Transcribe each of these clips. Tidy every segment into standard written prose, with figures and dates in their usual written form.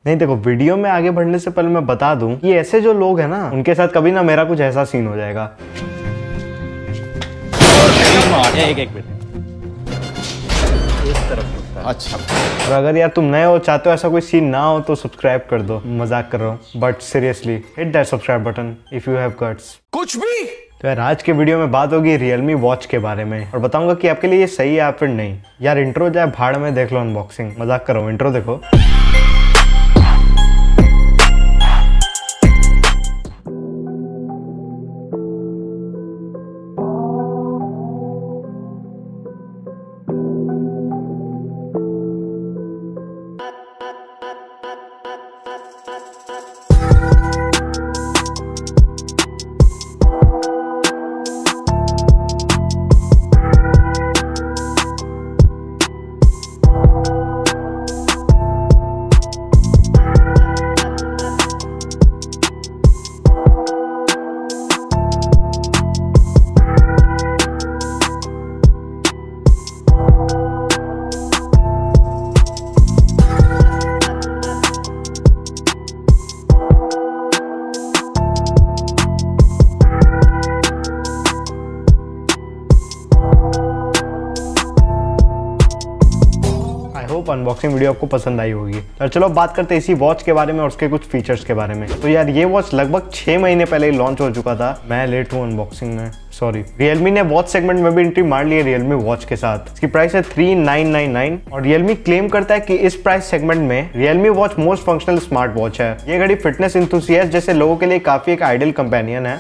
नहीं देखो, वीडियो में आगे बढ़ने से पहले मैं बता दूं कि ऐसे जो लोग हैं ना, उनके साथ कभी ना मेरा कुछ ऐसा सीन हो जाएगा। एक मिनट इस तरफ। अच्छा, और अगर यार तुम नए हो, चाहते हो ऐसा कोई सीन ना हो, तो सब्सक्राइब कर दो। मजाक कर रहा हूँ, but seriously hit that subscribe button if you have guts. कुछ भी। तो यार आज के वीडियो में बात होगी Realme वॉच के बारे में और बताऊंगा कि आपके लिए ये सही है या फिर नहीं। यार इंट्रो जाए भाड़ में, देख लो अनबॉक्सिंग। मजाक कर रहा हूँ, इंट्रो देखो। होप अनबॉक्सिंग वीडियो आपको पसंद आई होगी। और चलो बात करते हैं इसी वॉच के बारे में और उसके कुछ फीचर्स के बारे में। तो यार ये वॉच लगभग 6 महीने पहले ही लॉन्च हो चुका था। मैं लेट हूँ अनबॉक्सिंग में, सॉरी। Realme ने वॉच सेगमेंट में भी एंट्री मार ली है Realme वॉच के साथ। इसकी प्राइस है 3999 और Realme क्लेम करता है कि इस प्राइस सेगमेंट में Realme watch most functional smart watch है। ये घड़ी फिटनेस इंथुसियास्ट जैसे लोगों के लिए काफी एक आइडियल कंपेनियन है।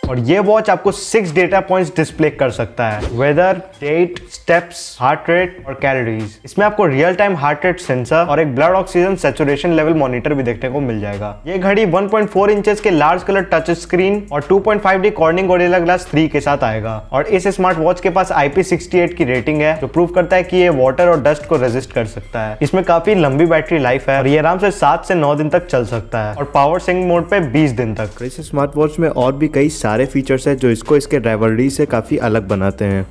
और ये वॉच आपको 6 डेटा पॉइंट्स डिस्प्ले कर सकता है, weather, date, steps, heart rate और कैलोरीज। इसमें आपको real time heart rate sensor और एक blood oxygen saturation level monitor भी देखने को मिल जाएगा। ये घड़ी 1.4 इंचेस के लार्ज कलर टच स्क्रीन और 2.5D कॉर्निंग गोरिल्ला ग्लास 3 के साथ आएगा। और इस स्मार्ट वॉच के पास IP68 की रेटिंग है, जो प्रूव करता है कि ये वाटर और डस्ट को रेजिस्ट कर सकता है। इसमें काफी लंबी बैटरी लाइफ है और ये आराम से 7 से 9 दिन तक चल सकता है और पावर सिंक मोड पे 20 दिन तक। इस स्मार्ट वॉच में और भी कई सारे फीचर्स है जो इसको इसके राइवलरी से काफी अलग बनाते हैं।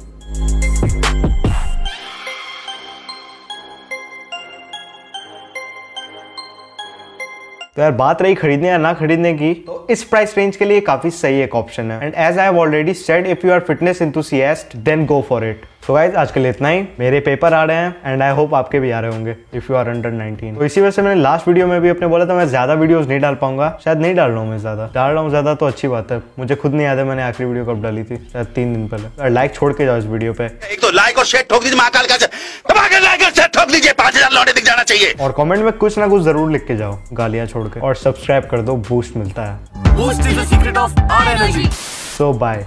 तो यार बात रही खरीदने या ना खरीदने की, तो इस प्राइस रेंज के लिए काफी सही एक ऑप्शन है। And as I have already said, if you are fitness enthusiast then go for it. तो गाइस आज के लिए इतना ही। मेरे पेपर आ रहे हैं एंड आई होप आपके भी आ रहे होंगे इफ यू आर अंडर 19। तो इसी वजह से मैंने लास्ट वीडियो में भी अपने बोला था मैं ज्यादा वीडियोस नहीं डाल पाऊंगा। शायद नहीं डाल रहा हूँ मैं ज्यादा, डाल रहा हूँ ज्यादा तो अच्छी बात है। मुझे खुद नहीं याद है मैंने आखिरी वीडियो कब डाली थी, शायद 3 दिन पहले। लाइक छोड़ के जाओ इस वीडियो पे, एक तो लाइक और शेयर ठोक दीजिए, महाकाल का लाइक और शेयर ठोक दीजिए, 5000 लौटे दिख जाना चाहिए। और कमेंट में कुछ ना कुछ जरूर लिख के जाओ गालियां छोड़ के, और सब्सक्राइब कर दो, बूस्ट मिलता है। Boost is the secret of our energy. So bye.